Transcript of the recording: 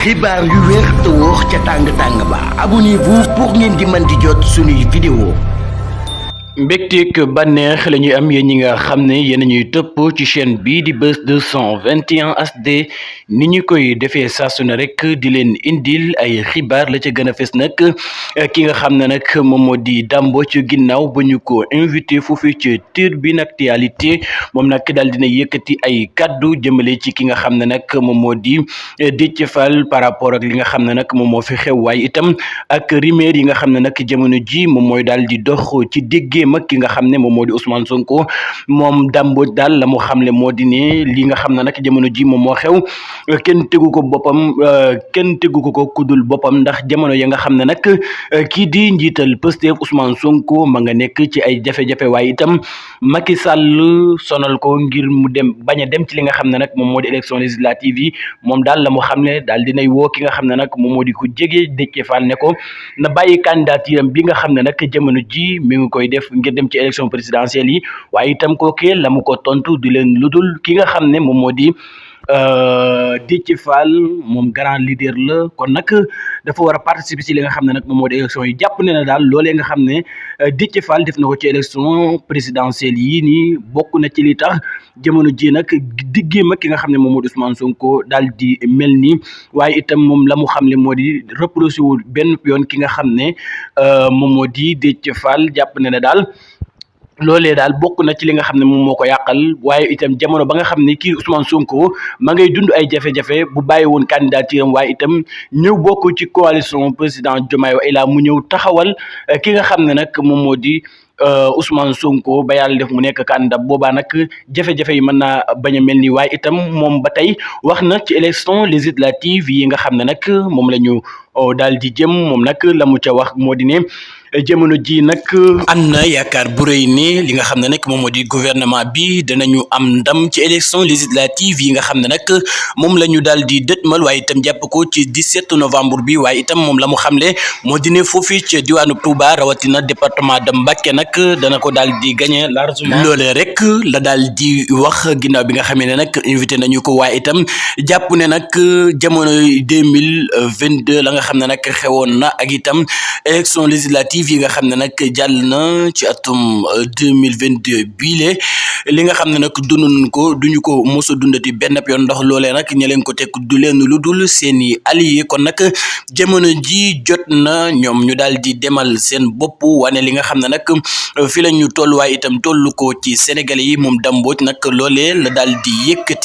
xibaar yu wér te wóor ca tàng ba abonnez-vous pour ngeen di mën di jot suñuy vidéo. mbégteeg bànneex la ñuy am yéen ñi nga xam ne yéen ñuy topp ci chaîne bii di Buzz 221 HD ni ñu koy defee saa su ne rek di leen indil ay xibaar la ca gën a fës nag ki nga xam ne nag moom moo di Dame ci ginnaaw ba ñu ko invité foofu ci Tribune Actualité moom nag daal dina yëkkati ay kaddu jëmale ci ki nga xam ne nag moom moo di Déthié Fall par rapport ak li nga xam ne nag moom moo fi xew waaye itam ak rumeur yi nga xam ne nag jamono ji moom mooy daal di dox ci digg mag ki nga xam ne moom moo di Ousmane Sonko moom Dame Mbodj daal la mu xamle moo di ne li nga xam ne nag jamono ji moom moo xew kenn tegu ko boppam kenn tegu ko kudul boppam ndax jamono ya nga xam ne nag kii di njiital Pastef Ousmane Sonko ma nga nekk ci ay jafe-jafe waaye itam Macky Sall sonal ko ngir mu dem bañ a dem ci li nga xam ne nag moom moo di élection législative yi moom daal la mu xamle daal dinay woo ki nga xam ne nag moom moo di ku jege Déthié Fall ne ko na bàyyi candidature bi nga xam ne nag jamono ji mi ngi koy def ngir dem ci élection présidentielle yi waaye itam kookee la mu ko tontu di leen ludul ki nga xam ne moom moo di Déthié Fall moom grand leader la kon nag dafa war a participer ci li nga xam ne nag moom moo di élection yi jàpp ne na daal loolee nga xam ne Déthié Fall def na ko ci élection présidentielle yi nii bokk na ci li tax jamono ji nag diggéem ak ki nga xam ne moom moo di Ousmane Sonko daal di mel nii waaye itam moom la mu xam ne moo di reproché wul benn yoon ki nga xam ne moom moo di Déthié Fall jàpp ne na daal loolee daal bokk na ci li nga xam ne moom moo ko yàqal waaye itam jamono ba nga xam ne kii Ousmane Sonko ma ngay dund ay jafe-jafe bu bàyyi woon candidature am waaye itam ñëw bokk ci coalition président Diomaye wa ilaa mu ñëw taxawal ki nga xam ne nag moom moo di Ousmane Sonko ba yàlla def mu nekk candidat boobaa nag jafe-jafe yi mën naa bañ a mel nii waaye itam moom ba tey wax na ci élection législative yi nga xam ne nag moom la ñu daal di jëm moom nag la mu ca wax moo di ne jamono ji nag am na yaakaar bu rëy ne li nga xam ne nag moom moo di gouvernement bi danañu am ndam ci élection législative yi nga xam ne nag moom la ñu daal di dëtmal waaye itam jàpp ko ci 17 novembre bi waaye itam moom la mu xamle moo di ne foofu ci diwaanu Touba rawatina département de Mbacké nag dana ko daal di gagné largement loolee rek la daal di wax ginnaaw bi nga xamee ne nag invité nañu ko waaye itam jàpp ne nag jamono 2022 la nga xam ne nag xewoon na ak itam élection législative yi nga xam ne nag jàll na ci atum 2022 biile li nga xam ne nag dunuñ ko duñu ko mos a dundati benn yoon ndax loolee nag ña leen ko teg du leen lu dul seeni allié kon nag jamono ji jot na ñoom ñu daal di demal seen bopp wane li nga xam ne nag fi la ñu toll waaye itam tollu ko ci Sénégalais yi moom Dame Mbodj nag loolee la daal di yëkkati